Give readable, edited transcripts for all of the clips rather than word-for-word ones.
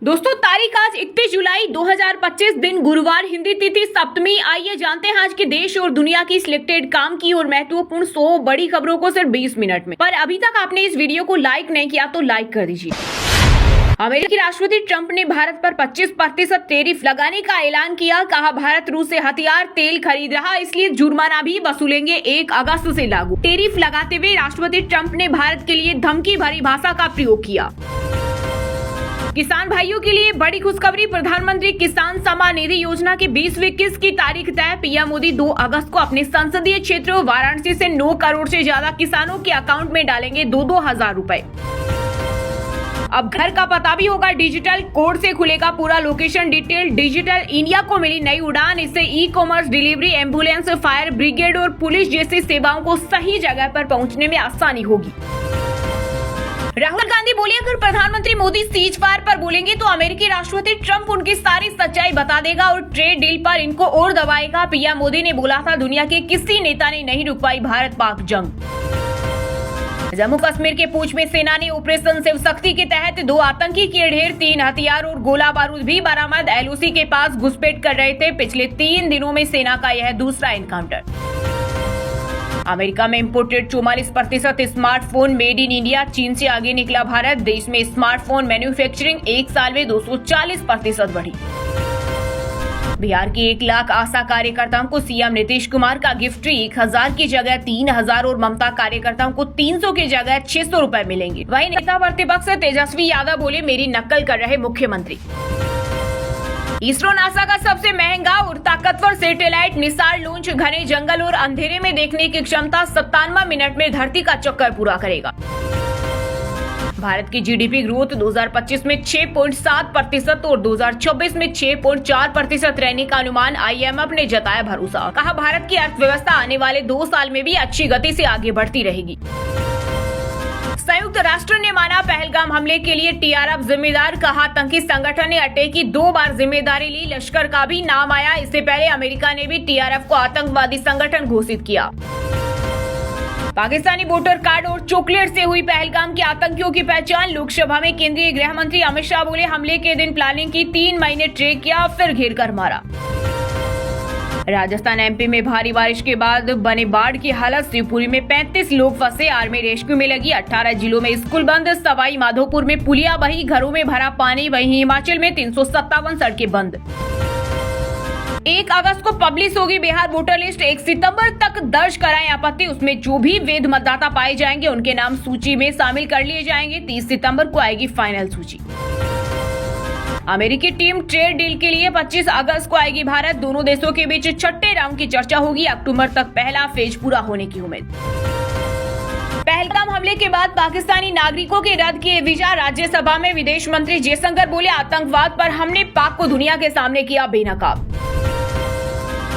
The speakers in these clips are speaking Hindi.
दोस्तों तारीख आज 31 जुलाई 2025 दिन गुरुवार, हिंदी तिथि सप्तमी। आइए जानते हैं आज के देश और दुनिया की सिलेक्टेड काम की और महत्वपूर्ण 100 बड़ी खबरों को सिर्फ 20 मिनट में। पर अभी तक आपने इस वीडियो को लाइक नहीं किया तो लाइक कर दीजिए। अमेरिकी राष्ट्रपति ट्रंप ने भारत पर 25% टैरिफ लगाने का ऐलान किया। कहा भारत रूस से हथियार तेल खरीद रहा, इसलिए जुर्माना भी वसूलेंगे, 1 अगस्त से लागू। टैरिफ लगाते हुए राष्ट्रपति ट्रंप ने भारत के लिए धमकी भरी भाषा का प्रयोग किया। किसान भाइयों के लिए बड़ी खुशखबरी, प्रधानमंत्री किसान सम्मान निधि योजना की 20वीं किस्त की तारीख तय। पीएम मोदी 2 अगस्त को अपने संसदीय क्षेत्र वाराणसी से 9 करोड़ से ज्यादा किसानों के अकाउंट में डालेंगे 2-2 हजार रुपए। अब घर का पता भी होगा डिजिटल, कोड से खुलेगा पूरा लोकेशन डिटेल। डिजिटल इंडिया को मिली नई उड़ान, इससे e commerce, delivery, ambulance, fire brigade और पुलिस जैसी सेवाओं को सही जगह पर पहुंचने में आसानी होगी। राहुल गांधी बोले, अगर प्रधानमंत्री मोदी सीज फायर पर बोलेंगे तो अमेरिकी राष्ट्रपति ट्रंप उनकी सारी सच्चाई बता देगा और ट्रेड डील पर इनको और दबाएगा। पीएम मोदी ने बोला था, दुनिया के किसी नेता ने नहीं रुकवाई भारत पाक जंग। जम्मू कश्मीर के पूंछ में सेना ने ऑपरेशन शिव शक्ति के तहत 2 आतंकी किए ढेर, 3 हथियार और गोला बारूद भी बरामद। एलओसी के पास घुसपैठ कर रहे थे। पिछले 3 दिनों में सेना का यह दूसरा एनकाउंटर। अमेरिका में imported 44% smartphone made in India, चीन से आगे निकला भारत। देश में स्मार्टफोन मैन्युफैक्चरिंग 1 साल में 240% बढ़ी। बिहार के 1 लाख आशा कार्यकर्ताओं को सीएम नीतीश कुमार का गिफ्ट, 1000 की जगह 3000 और ममता कार्यकर्ताओं को 300 की जगह 600 रुपए मिलेंगे। वहीं नेता प्रतिपक्ष तेजस्वी यादव बोले, मेरी नकल कर रहे मुख्यमंत्री। इसरो नासा का सबसे महंगा और ताकतवर सैटेलाइट निसार लॉन्च, घने जंगल और अंधेरे में देखने की क्षमता, 97 मिनट में धरती का चक्कर पूरा करेगा। भारत की जीडीपी ग्रोथ 2025 में 6.7% और 2026 में 6.4% रहने का अनुमान। आईएमएफ ने जताया भरोसा। कहा भारत की अर्थव्यवस्था आने वाले 2 साल में भी अच्छी गति से आगे बढ़ती रहेगी। संयुक्त राष्ट्र ने माना पहलगाम हमले के लिए टीआरएफ जिम्मेदार। कहा आतंकी संगठन ने अटैक की 2 बार जिम्मेदारी ली, लश्कर का भी नाम आया। इससे पहले अमेरिका ने भी टीआरएफ को आतंकवादी संगठन घोषित किया। पाकिस्तानी वोटर कार्ड और चॉकलेट से हुई पहलगाम के आतंकियों की पहचान। लोकसभा में केंद्रीय गृह मंत्री अमित शाह बोले, हमले के दिन प्लानिंग की, 3 महीने ट्रैक किया, फिर घेर कर मारा। राजस्थान एमपी में भारी बारिश के बाद बने बाढ़ की हालत। शिवपुरी में 35 लोग फंसे, आर्मी रेस्क्यू में लगी। 18 जिलों में स्कूल बंद। सवाई माधोपुर में पुलिया बही, घरों में भरा पानी। वहीं हिमाचल में 357 सड़कें बंद। 1 अगस्त को पब्लिश होगी बिहार वोटर लिस्ट। 1 सितंबर तक दर्ज कराएं आपत्ति, उसमें जो भी वैध मतदाता पाए जाएंगे उनके नाम सूची में शामिल कर लिए जाएंगे। 30 सितंबर को आएगी फाइनल सूची। अमेरिकी टीम ट्रेड डील के लिए 25 अगस्त को आएगी भारत। दोनों देशों के बीच 6ठे राउंड की चर्चा होगी। अक्टूबर तक पहला फेज पूरा होने की उम्मीद। पहलगाम हमले के बाद पाकिस्तानी नागरिकों के रद्द किए वीजा। राज्यसभा में विदेश मंत्री जयशंकर बोले, आतंकवाद पर हमने पाक को दुनिया के सामने किया बेनकाब।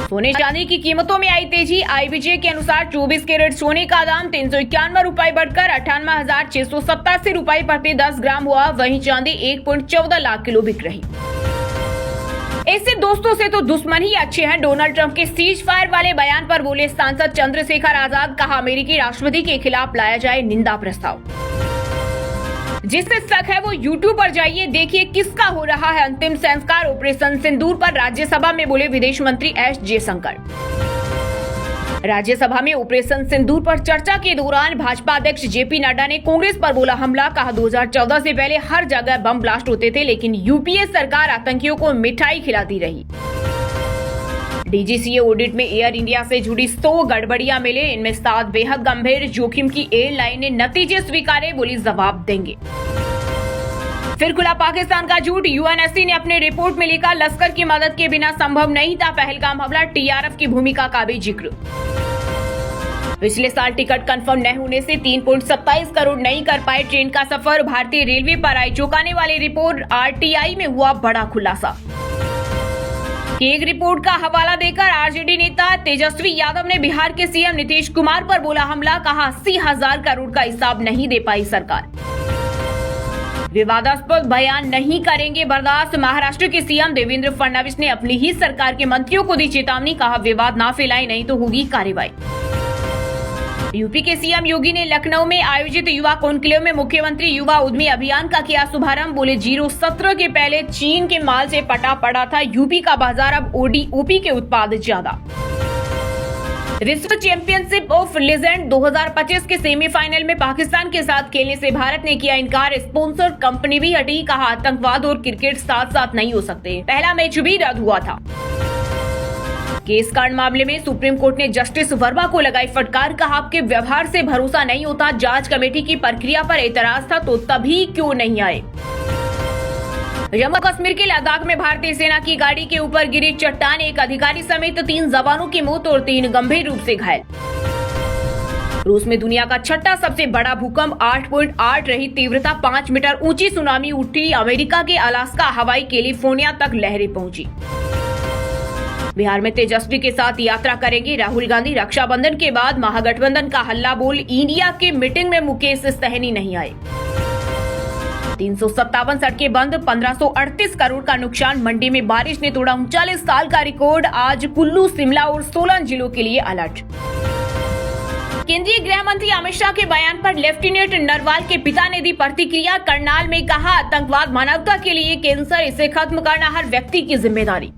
सोने चांदी की कीमतों में आई तेजी। आईबीजे के अनुसार 24 कैरेट सोने का दाम 391 रुपए बढ़कर 98,687 रुपए प्रति 10 ग्राम हुआ। वहीं चांदी 1.14 लाख किलो बिक रही। ऐसे दोस्तों से तो दुश्मन ही अच्छे हैं। डोनाल्ड ट्रंप के सीज फायर वाले बयान पर बोले सांसद चंद्रशेखर आजाद। कहा अमेरिकी राष्ट्रपति के खिलाफ लाया जाए निंदा प्रस्ताव। जिससे शक है वो यूट्यूब पर जाइए, देखिए किसका हो रहा है अंतिम संस्कार। ऑपरेशन सिंदूर पर राज्यसभा में बोले विदेश मंत्री एस जयशंकर। राज्यसभा में ऑपरेशन सिंदूर पर चर्चा के दौरान भाजपा अध्यक्ष जेपी नड्डा ने कांग्रेस पर बोला हमला। कहा 2014 से पहले हर जगह बम ब्लास्ट होते थे, लेकिन यूपीए सरकार आतंकियों को मिठाई खिलाती रही। डीजीसीए ऑडिट में एयर इंडिया से जुड़ी 100 गड़बड़ियां मिले, इनमें 7 बेहद गंभीर जोखिम की एयरलाइन ने नतीजे स्वीकारे, बोली जवाब देंगे। फिर खुला पाकिस्तान का झूठ। यूएनएससी ने अपने रिपोर्ट में लिखा लश्कर की मदद के बिना संभव नहीं था पहलगाम हमला। टीआरएफ की भूमिका का भी जिक्र। पिछले साल टिकट कंफर्म न होने से 3.27 करोड़ नहीं कर पाए ट्रेन का सफर। भारतीय रेलवे पर आई चौंकाने वाली रिपोर्ट। आरटीआई में हुआ बड़ा खुलासा। एक रिपोर्ट का हवाला देकर आरजेडी नेता तेजस्वी यादव ने बिहार के सीएम नीतीश कुमार पर बोला हमला। कहा 80,000 करोड़ का हिसाब नहीं दे पाई सरकार। विवादास्पद बयान नहीं करेंगे बर्दाश्त। महाराष्ट्र के सीएम देवेंद्र फडणवीस ने अपनी ही सरकार के मंत्रियों को दी चेतावनी। कहा विवाद ना फैलाएं नहीं तो होगी कार्रवाई। यूपी के सीएम योगी ने लखनऊ में आयोजित युवा कॉन्क्लेव में मुख्यमंत्री युवा उद्यमी अभियान का किया शुभारंभ। बोले 017 के पहले चीन के माल से पटा पड़ा था यूपी का बाजार, अब ओपी के उत्पाद ज्यादा। विश्व चैंपियनशिप ऑफ लेजेंड 2025 के सेमीफाइनल में पाकिस्तान के साथ खेलने से भारत ने किया इनकार। स्पॉन्सर कंपनी भी हटी, कहा आतंकवाद और क्रिकेट साथ साथ नहीं हो सकते। पहला मैच भी रद्द हुआ था। केस कांड मामले में सुप्रीम कोर्ट ने जस्टिस वर्मा को लगाई फटकार, कहा आपके व्यवहार से भरोसा नहीं होता। जांच कमेटी की प्रक्रिया पर एतराज था तो तभी क्यों नहीं आए। जम्मू कश्मीर के लद्दाख में भारतीय सेना की गाड़ी के ऊपर गिरी चट्टान, एक अधिकारी समेत 3 जवानों की मौत और 3 गंभीर रूप से घायल। रूस में दुनिया का छठा सबसे बड़ा भूकंप, 8.8 रही तीव्रता, 5 मीटर ऊंची सुनामी उठी। अमेरिका के अलास्का, हवाई, कैलिफोर्निया तक लहरें पहुंची। बिहार में तेजस्वी के साथ यात्रा करेंगे राहुल गांधी। रक्षाबंधन के बाद महागठबंधन का हल्ला बोल, इंडिया की मीटिंग में मुकेश सहनी नहीं आए। 357 सड़कें बंद, 1538 करोड़ का नुकसान। मंडी में बारिश ने तोड़ा 39 साल का रिकॉर्ड। आज कुल्लू, शिमला और 16 जिलों के लिए अलर्ट। केंद्रीय गृह मंत्री अमित शाह के बयान पर लेफ्टिनेंट नरवाल के पिता ने दी प्रतिक्रिया। करनाल में कहा आतंकवाद मानवता के लिए कैंसर, इसे खत्म करना हर व्यक्ति की जिम्मेदारी।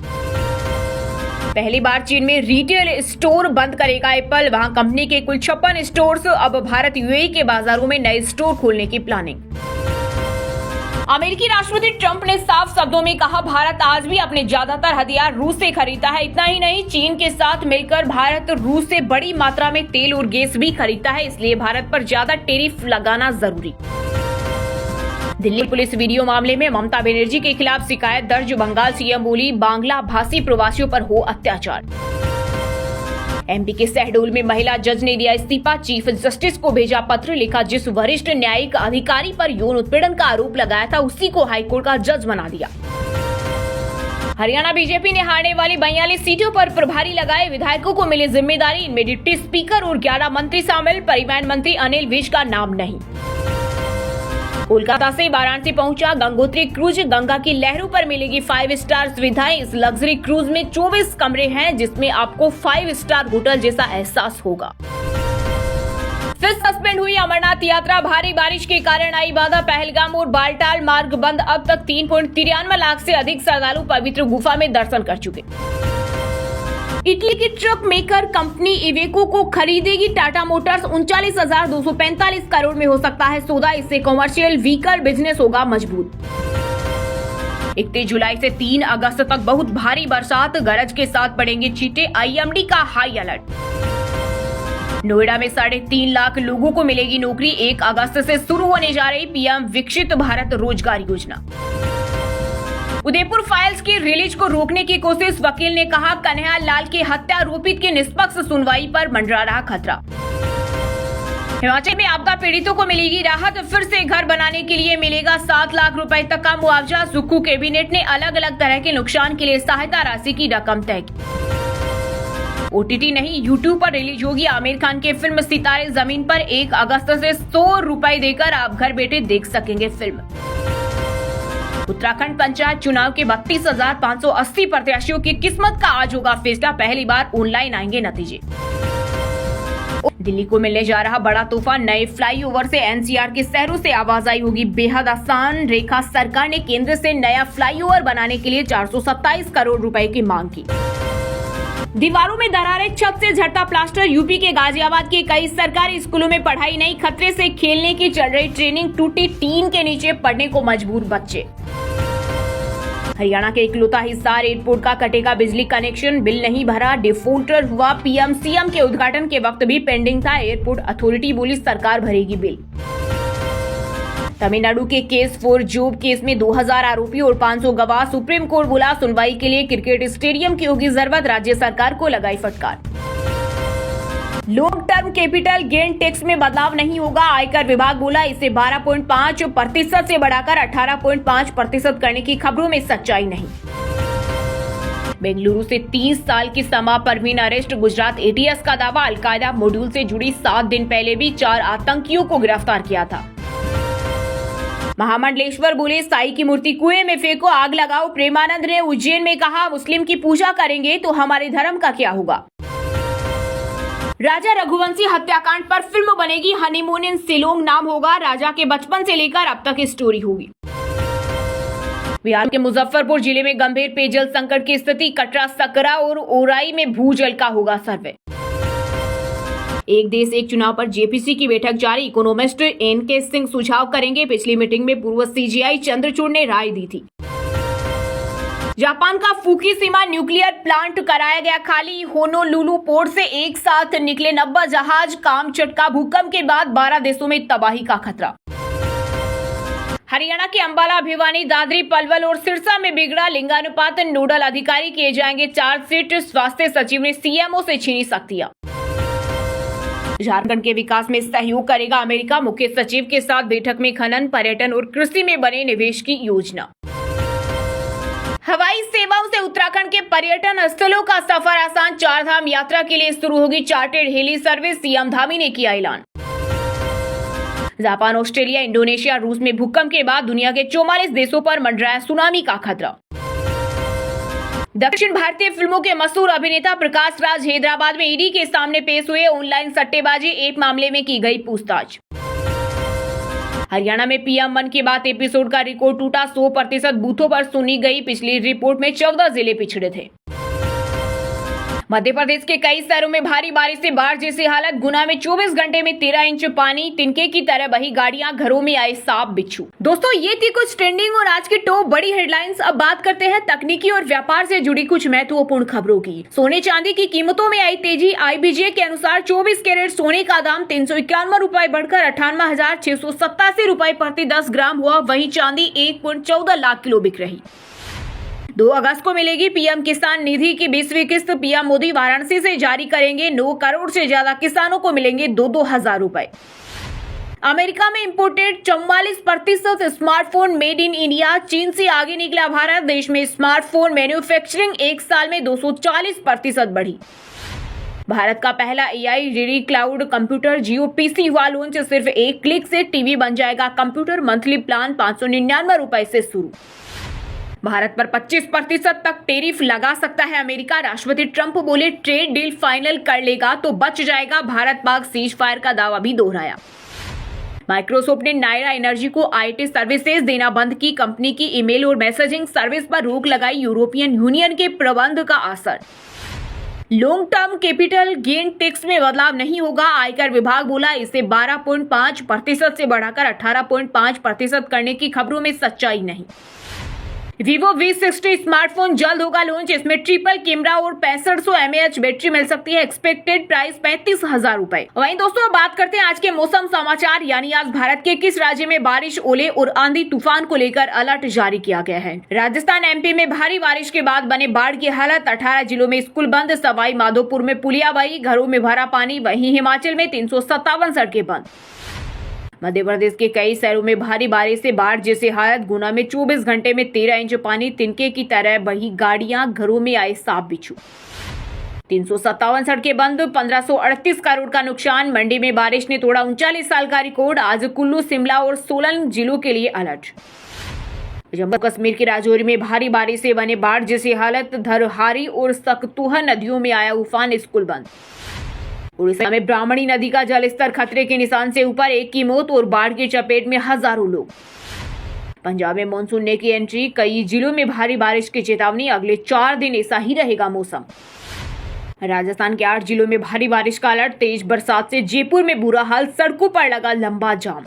पहली बार चीन में रिटेल स्टोर बंद करेगा एप्पल, वहां कंपनी के कुल 56 स्टोर्स। अब भारत यूएई के बाजारों में नए स्टोर खोलने की प्लानिंग। अमेरिकी राष्ट्रपति ट्रंप ने साफ शब्दों में कहा भारत आज भी अपने ज्यादातर हथियार रूस से खरीदता है। इतना ही नहीं, चीन के साथ मिलकर भारत रूस से बड़ी मात्रा में तेल और गैस भी खरीदता है, इसलिए भारत पर ज्यादा टैरिफ लगाना जरूरी। दिल्ली पुलिस वीडियो मामले में ममता बनर्जी के खिलाफ शिकायत दर्ज। बंगाल सीएम बोली बांग्ला भाषी प्रवासियों पर हो अत्याचार। एमपी के शहडोल में महिला जज ने दिया इस्तीफा, चीफ जस्टिस को भेजा पत्र, लिखा जिस वरिष्ठ न्यायिक अधिकारी पर यौन उत्पीड़न का आरोप लगाया था उसी को हाईकोर्ट का जज बना दिया। हरियाणा बीजेपी ने हारने वाली 42 सीटों पर प्रभारी लगाए, विधायकों को मिली जिम्मेदारी। इनमें डिप्टी स्पीकर और 11 मंत्री शामिल, परिवहन मंत्री अनिल विज का नाम नहीं। कोलकाता से वाराणसी पहुंचा गंगोत्री क्रूज, गंगा की लहरों पर मिलेगी 5 स्टार सुविधाएं। इस लग्जरी क्रूज में 24 कमरे हैं, जिसमें आपको 5 स्टार होटल जैसा एहसास होगा। फिर सस्पेंड हुई अमरनाथ यात्रा, भारी बारिश के कारण आई बाधा। पहलगाम और बालटाल मार्ग बंद, अब तक 3.93 लाख से अधिक श्रद्धालु पवित्र गुफा में दर्शन कर चुके। इटली की ट्रक मेकर कंपनी इवेको को खरीदेगी टाटा मोटर्स, 39,245 करोड़ में हो सकता है सौदा। इससे कमर्शियल व्हीकल बिजनेस होगा मजबूत। 31 जुलाई से 3 अगस्त तक बहुत भारी बरसात, गरज के साथ पड़ेंगे छींटे, आईएमडी का हाई अलर्ट। नोएडा में 3.5 लाख लोगों को मिलेगी नौकरी, 1 अगस्त से शुरू होने जा रही पीएम विकसित भारत रोजगार योजना। उदयपुर फाइल्स की रिलीज को रोकने की कोशिश, वकील ने कहा कन्हैया लाल की हत्या आरोपित की निष्पक्ष सुनवाई पर मंडरा रहा खतरा। हिमाचल में आपदा पीड़ितों को मिलेगी राहत, फिर से घर बनाने के लिए मिलेगा 7 लाख रुपए तक का मुआवजा। सुक्खू कैबिनेट ने अलग अलग तरह के नुकसान के लिए सहायता राशि की रकम तय की। ओटीटी नहीं, यूट्यूब पर रिलीज होगी आमिर खान की फिल्म सितारे जमीन पर। 1 अगस्त से 100 रुपए देकर आप घर बैठे देख सकेंगे फिल्म। उत्तराखंड पंचायत चुनाव के 32,580 प्रत्याशियों की किस्मत का आज होगा फैसला, पहली बार ऑनलाइन आएंगे नतीजे। दिल्ली को मिलने जा रहा बड़ा तोहफा, नए फ्लाईओवर से एनसीआर के शहरों से आवाजाही होगी बेहद आसान। रेखा सरकार ने केंद्र से नया फ्लाईओवर बनाने के लिए 427 करोड़ रुपए की मांग की। दीवारों में दरारें, छत से झड़ता प्लास्टर, यूपी के गाजियाबाद के कई सरकारी स्कूलों में पढ़ाई नहीं, खतरे से खेलने की चल रही ट्रेनिंग, टूटी टीन के नीचे पढ़ने को मजबूर बच्चे। हरियाणा के इकलौता हिसार एयरपोर्ट का कटेगा बिजली कनेक्शन, बिल नहीं भरा, डिफॉल्टर हुआ। पीएम सीएम के उद्घाटन के वक्त भी पेंडिंग था, एयरपोर्ट अथॉरिटी बोली सरकार भरेगी बिल। तमिलनाडु के केस फॉर जॉब केस में 2000 आरोपी और 500 गवाह, सुप्रीम कोर्ट बोला सुनवाई के लिए क्रिकेट स्टेडियम की होगी जरूरत, राज्य सरकार को लगाई फटकार। Long term capital gain tax में बदलाव नहीं होगा, आयकर विभाग बोला इसे 12.5% से बढ़ाकर 18.5% करने की खबरों में सच्चाई नहीं। बेंगलुरु से 30 साल की समा परवीन अरेस्ट, गुजरात एटीएस का दावा अलकायदा मॉड्यूल से जुड़ी 7 दिन पहले भी 4 आतंकियों को गिरफ्तार किया था। महामंडलेश्वर बोले साई की मूर्ति कुएं में फेंको, आग लगाओ। प्रेमानंद ने उज्जैन में कहा मुस्लिम की पूजा करेंगे तो हमारे धर्म का क्या होगा। राजा रघुवंशी हत्याकांड पर फिल्म बनेगी हनीमून इन शिलोंग नाम होगा राजा के बचपन से लेकर अब तक की स्टोरी होगी। बिहार के मुजफ्फरपुर जिले में गंभीर पेयजल संकट की स्थिति, कटरा, सकरा और ओराई में भूजल का होगा सर्वे। एक देश एक चुनाव पर जेपीसी की बैठक जारी, इकोनॉमिस्ट एनके सिंह सुझाव करेंगे। पिछली मीटिंग में पूर्व सीजीआई चंद्रचूड़ ने राय दी थी। जापान का फुकुशिमा न्यूक्लियर प्लांट कराया गया खाली, होनोलुलु पोर्ट से एक साथ निकले 90 जहाज, काम चटका, भूकंप के बाद 12 देशों में तबाही का खतरा। हरियाणा के अंबाला, भिवानी, दादरी, पलवल और सिरसा में बिगड़ा लिंगानुपात, नोडल अधिकारी किए जाएंगे चार्जशीट, स्वास्थ्य सचिव ने सीएमओ से छीनी शक्तियां। झारखंड के विकास में सहयोग करेगा अमेरिका, मुख्य सचिव के साथ बैठक में खनन, पर्यटन और कृषि में बने निवेश की योजना। हवाई सेवाओं से उत्तराखंड के पर्यटन स्थलों का सफर आसान, 4 धाम यात्रा के लिए शुरू होगी chartered heli service, CM Dhami ने किया ऐलान। जापान, ऑस्ट्रेलिया, इंडोनेशिया, रूस में भूकंप के बाद दुनिया के 44 देशों पर मंडराया सुनामी का खतरा। दक्षिण भारतीय फिल्मों के मशहूर अभिनेता प्रकाश राज हैदराबाद में ईडी के सामने पेश हुए, ऑनलाइन सट्टेबाजी ऐप मामले में की गई पूछताछ। हरियाणा में पीएम मन की बात एपिसोड का रिकॉर्ड टूटा, 100% बूथों पर सुनी गई पिछली रिपोर्ट में 14 जिले पिछड़े थे। मध्य प्रदेश के कई शहरों में भारी बारिश से बाढ़ जैसी हालत, गुना में 24 घंटे में 13 इंच पानी, तिनके की तरह बही गाड़ियां, घरों में आए सांप बिच्छू। दोस्तों, ये थी कुछ ट्रेंडिंग और आज की टॉप बड़ी हेडलाइंस। अब बात करते हैं तकनीकी और व्यापार से जुड़ी कुछ महत्वपूर्ण खबरों की। सोने चांदी की कीमतों में आई तेजी, आईबीजे के अनुसार 24 कैरेट सोने का दाम 351 रुपए बढ़कर 98,687 रुपए प्रति 10 ग्राम हुआ। वहीं चांदी 1.14 लाख किलो बिक रही। 2 अगस्त को मिलेगी पीएम किसान निधि की 20वीं किस्त, पीएम मोदी वाराणसी से जारी करेंगे। 9 करोड़ से ज्यादा किसानों को मिलेंगे 2-2 हजार रुपए। अमेरिका में imported 44% smartphone made in India, चीन से आगे निकला भारत। देश में स्मार्टफोन मैन्युफैक्चरिंग एक साल में 240% बढ़ी। भारत का पहला एआई रेडी क्लाउड कंप्यूटर जियो पीसी हुआ लॉन्च, सिर्फ 1 क्लिक से टीवी बन जाएगा कंप्यूटर, मंथली प्लान 599 रुपए से शुरू। भारत पर 25% तक टैरिफ लगा सकता है अमेरिका, राष्ट्रपति ट्रंप बोले ट्रेड डील फाइनल कर लेगा तो बच जाएगा। भारत पाक सीज फायर का दावा भी दोहराया। माइक्रोसॉफ्ट ने नायरा एनर्जी को आईटी सर्विसेज देना बंद की, कंपनी की ईमेल और मैसेजिंग सर्विस पर रोक लगाई। यूरोपियन यूनियन के प्रबंध का असर। Long term capital gain tax में बदलाव नहीं होगा, आयकर विभाग बोला इसे 12.5% से बढ़ाकर 18.5% करने की खबरों में सच्चाई नहीं। Vivo V60 स्मार्टफोन जल्द होगा लॉन्च, इसमें ट्रिपल कैमरा और 6500 mAh बैटरी मिल सकती है। एक्सपेक्टेड प्राइस 35,000 रुपए। वहीं दोस्तों, बात करते हैं आज के मौसम समाचार, यानी आज भारत के किस राज्य में बारिश, ओले और आंधी तूफान को लेकर अलर्ट जारी किया गया है। राजस्थान, एमपी में भारी बारिश के बाद बने बाढ़ की हालत, 18 जिलों में स्कूल बंद, सवाई माधोपुर में पुलिया बही, घरों में भरा पानी। वहीं हिमाचल में 357 सड़कें बंद। मध्य प्रदेश के कई शहरों में भारी बारिश से बाढ़ जैसी हालत, गुना में 24 घंटे में 13 इंच पानी, तिनके की तरह बही गाड़ियां, घरों में आए सांप बिच्छू। 357 सड़कें बंद, 1538 करोड़ का नुकसान। मंडी में बारिश ने तोड़ा 39 साल का रिकॉर्ड, आज कुल्लू, शिमला और सोलन जिलों के लिए अलर्ट। जम्मू कश्मीर के राजौरी में भारी बारिश से बने बाढ़ जैसी हालत, धरहारी और सकतुहा नदियों में आया उफान, स्कूल बंद। उड़ीसा में ब्राह्मणी नदी का जलस्तर खतरे के निशान से ऊपर, 1 की मौत और बाढ़ की चपेट में हजारों लोग। पंजाब में मानसून ने की एंट्री, कई जिलों में भारी बारिश की चेतावनी, अगले 4 दिन ऐसा ही रहेगा मौसम। राजस्थान के 8 जिलों में भारी बारिश का अलर्ट, तेज बरसात से जयपुर में बुरा हाल, सड़कों पर लगा लंबा जाम।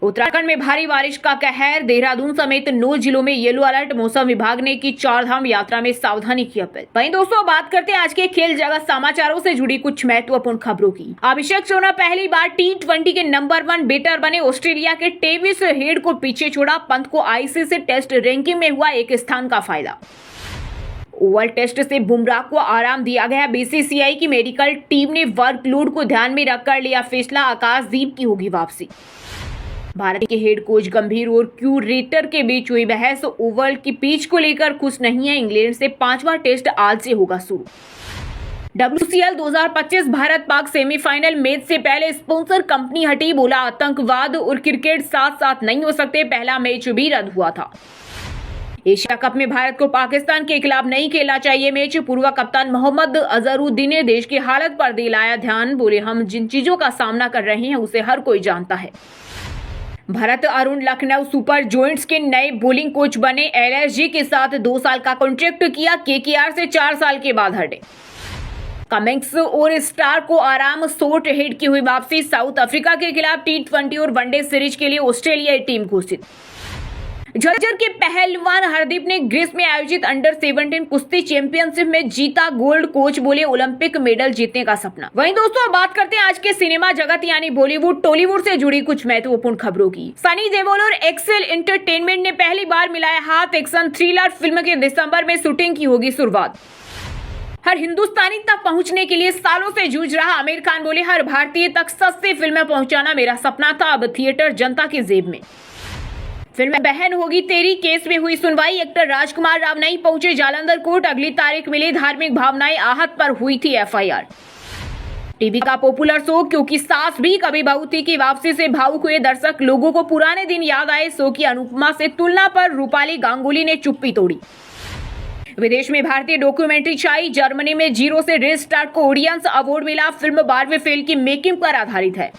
उत्तराखंड में भारी बारिश का कहर, देहरादून समेत 9 जिलों में येलो अलर्ट, मौसम विभाग ने की 4 धाम यात्रा में सावधानी की अपील। वहीं दोस्तों, बात करते हैं आज के खेल जगत समाचारों से जुड़ी कुछ महत्वपूर्ण खबरों की। अभिषेक शर्मा पहली बार T20 के नंबर 1 बैटर बने, ऑस्ट्रेलिया के टेविस हेड को पीछे छोड़ा, पंत को आईसीसी टेस्ट रैंकिंग में हुआ 1 स्थान का फायदा। ओवल टेस्ट से बुमराह को आराम दिया गया, बीसीसीआई की मेडिकल टीम ने वर्कलोड को ध्यान में रखकर लिया फैसला, आकाशदीप की होगी वापसी। भारत के हेड कोच गंभीर और क्यूरेटर के बीच हुई बहस, ओवल की पिच को लेकर खुश नहीं है, इंग्लैंड से 5वां टेस्ट आज से होगा शुरू। WCL 2025 Bharat Pak semifinal match से पहले स्पॉन्सर कंपनी हटी, बोला आतंकवाद और क्रिकेट साथ साथ नहीं हो सकते, पहला मैच भी रद्द हुआ था। एशिया कप में भारत को पाकिस्तान के खिलाफ नहीं खेलना चाहिए मैच। पूर्व कप्तान मोहम्मद अजहरुद्दीन ने देश की हालत पर दिलाया ध्यान। बोले, हम जिन चीजों का सामना कर रहे हैं उसे हर कोई जानता है। भरत अरुण लखनऊ सुपर जॉयंट्स के नए बॉलिंग कोच बने। एलएसजी के साथ 2 साल का कॉन्ट्रैक्ट किया। केकेआर से 4 साल के बाद हटे। कमिंग्स और स्टार को आराम। शॉर्ट हेड की हुई वापसी। साउथ अफ्रीका के खिलाफ T20 और वनडे सीरीज के लिए ऑस्ट्रेलियाई टीम घोषित। झज्जर के पहलवान हरदीप ने ग्रीस में आयोजित अंडर 17 कुश्ती चैंपियनशिप में जीता गोल्ड। कोच बोले, ओलंपिक मेडल जीतने का सपना। वहीं दोस्तों, अब बात करते हैं आज के सिनेमा जगत यानी बॉलीवुड टॉलीवुड से जुड़ी कुछ महत्वपूर्ण खबरों की। सनी देओल और एक्सेल एंटरटेनमेंट ने पहली बार मिलाया हाथ। एक्शन थ्रिलर फिल्म के दिसंबर में शूटिंग की होगी शुरुआत। हर हिंदुस्तानी तक पहुंचने के लिए सालों से जूझ रहा आमिर खान बोले, हर भारतीय तक सस्ती फिल्में पहुंचाना मेरा सपना था, अब थिएटर जनता की जेब में। फिल्म बहन होगी तेरी केस में हुई सुनवाई। एक्टर राजकुमार राव नहीं पहुंचे जालंधर कोर्ट। अगली तारीख मिली। धार्मिक भावनाएं आहत पर हुई थी एफआईआर। टीवी का पॉपुलर शो क्योंकि सास भी कभी बहू थी की वापसी से भावुक हुए दर्शक। लोगों को पुराने दिन याद आए। शो की अनुपमा से तुलना पर रूपाली गांगुली ने चुप्पी तोड़ी। विदेश में भारतीय डॉक्यूमेंट्री छाई। जर्मनी में जीरो से रीस्टार्ट को ऑडियंस अवार्ड मिला। फिल्म बारहवें फेल की मेकिंग पर आधारित है।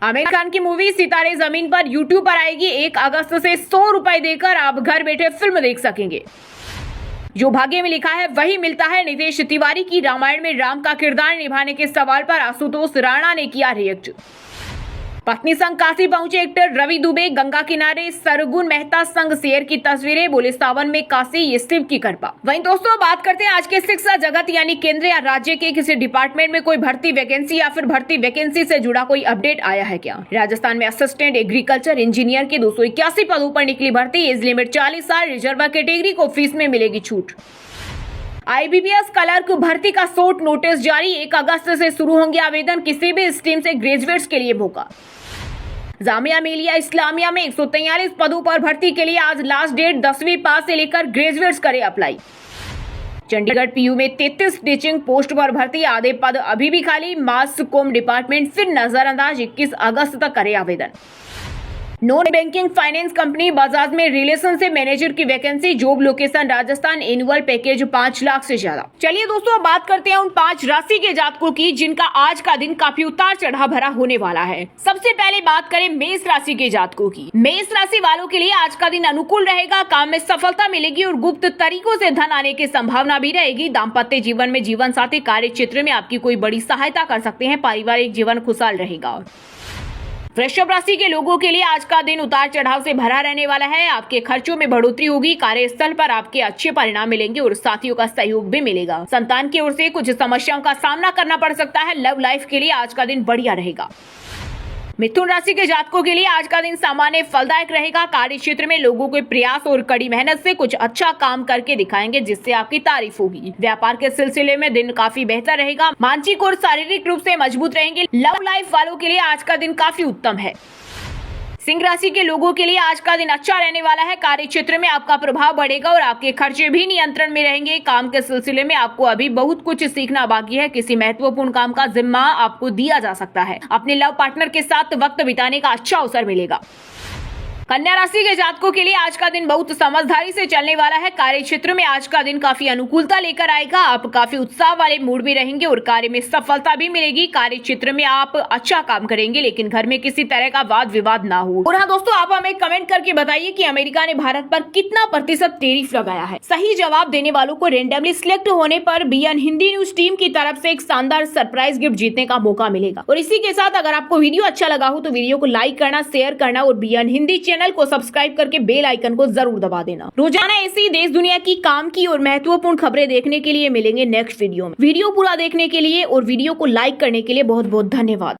आमिर खान की मूवी सितारे जमीन पर यूट्यूब पर आएगी। 1 अगस्त से 100 रुपए देकर आप घर बैठे फिल्म देख सकेंगे। जो भाग्य में लिखा है वही मिलता है। नितेश तिवारी की रामायण में राम का किरदार निभाने के सवाल पर आशुतोष राणा ने किया रिएक्ट। पत्नी संग काशी पहुंचे एक्टर रवि दुबे। गंगा किनारे सरगुन मेहता संग शेयर की तस्वीरें। बोले, सावन में काशी ये शिव की कृपा। वहीं दोस्तों, बात करते हैं आज के शिक्षा जगत यानी केंद्र या राज्य के किसी डिपार्टमेंट में कोई भर्ती वैकेंसी या फिर भर्ती वैकेंसी से जुड़ा कोई अपडेट आया है क्या। राजस्थान में असिस्टेंट एग्रीकल्चर इंजीनियर के 281 पदों पर निकली भर्ती। एज लिमिट 40 साल। रिजर्व कैटेगरी को फीस में मिलेगी छूट। IBPS क्लर्क भर्ती का शॉर्ट नोटिस जारी। 1 अगस्त से शुरू होंगे आवेदन। किसी भी स्ट्रीम से ग्रेजुएट्स के लिए मौका। जामिया मिलिया इस्लामिया में 143 पदों पर भर्ती के लिए आज लास्ट डेट। 10वीं पास से लेकर ग्रेजुएट्स करें अप्लाई। चंडीगढ़ PU में 33 टीचिंग पोस्ट पर भर्ती। आधे पद अभी भी खाली। मास कॉम डिपार्टमेंट फिर नजरअंदाज। 21 अगस्त तक करें आवेदन। Non banking finance company Bajaj में रिलेशनशिप मैनेजर की vacancy. Job location Rajasthan. Annual package 5 lakh से ज्यादा। चलिए दोस्तों, अब बात करते हैं उन 5 राशि के जातकों की जिनका आज का दिन काफी उतार चढ़ाव भरा होने वाला है। सबसे पहले बात करें मेष राशि के जातकों की। मेष राशि वालों के लिए आज का दिन अनुकूल रहेगा। काम में सफलता मिलेगी और गुप्त तरीकों से धन आने की संभावना भी रहेगी। दाम्पत्य जीवन में जीवन साथी कार्य क्षेत्र में आपकी कोई बड़ी सहायता कर सकते हैं। पारिवारिक जीवन खुशहाल रहेगा। वृषभ राशि के लोगों के लिए आज का दिन उतार चढ़ाव से भरा रहने वाला है। आपके खर्चों में बढ़ोतरी होगी। कार्यस्थल पर आपके अच्छे परिणाम मिलेंगे और साथियों का सहयोग भी मिलेगा। संतान की ओर से कुछ समस्याओं का सामना करना पड़ सकता है। लव लाइफ के लिए आज का दिन बढ़िया रहेगा। मिथुन राशि के जातकों के लिए आज का दिन सामान्य फलदायक रहेगा। कार्य क्षेत्र में लोगों के प्रयास और कड़ी मेहनत से कुछ अच्छा काम करके दिखाएंगे जिससे आपकी तारीफ होगी। व्यापार के सिलसिले में दिन काफी बेहतर रहेगा। मानसिक और शारीरिक रूप से मजबूत रहेंगे। लव लाइफ वालों के लिए आज का दिन काफी उत्तम है। सिंह राशि के लोगों के लिए आज का दिन अच्छा रहने वाला है। कार्य क्षेत्र में आपका प्रभाव बढ़ेगा और आपके खर्चे भी नियंत्रण में रहेंगे। काम के सिलसिले में आपको अभी बहुत कुछ सीखना बाकी है। किसी महत्वपूर्ण काम का जिम्मा आपको दिया जा सकता है। अपने लव पार्टनर के साथ वक्त बिताने का अच्छा अवसर मिलेगा। कन्या राशि के जातकों के लिए आज का दिन बहुत समझदारी से चलने वाला है। कार्य क्षेत्र में आज का दिन काफी अनुकूलता लेकर आएगा। आप काफी उत्साह वाले मूड में रहेंगे और कार्य में सफलता भी मिलेगी। कार्य क्षेत्र में आप अच्छा काम करेंगे लेकिन घर में किसी तरह का वाद विवाद ना हो। और हाँ दोस्तों, आप हमें कमेंट करके बताइए कि अमेरिका ने भारत पर कितना प्रतिशत टैरिफ लगाया है। सही जवाब देने वालों को रेंडमली सिलेक्ट होने पर BN हिंदी न्यूज टीम की तरफ से एक शानदार सरप्राइज गिफ्ट जीतने का मौका मिलेगा। और इसी के साथ अगर आपको वीडियो अच्छा लगा हो तो वीडियो को लाइक करना, शेयर करना और BN हिंदी चैनल को सब्सक्राइब करके बेल आइकन को जरूर दबा देना। रोजाना ऐसी देश दुनिया की काम की और महत्वपूर्ण खबरें देखने के लिए मिलेंगे नेक्स्ट वीडियो में। वीडियो पूरा देखने के लिए और वीडियो को लाइक करने के लिए बहुत बहुत धन्यवाद।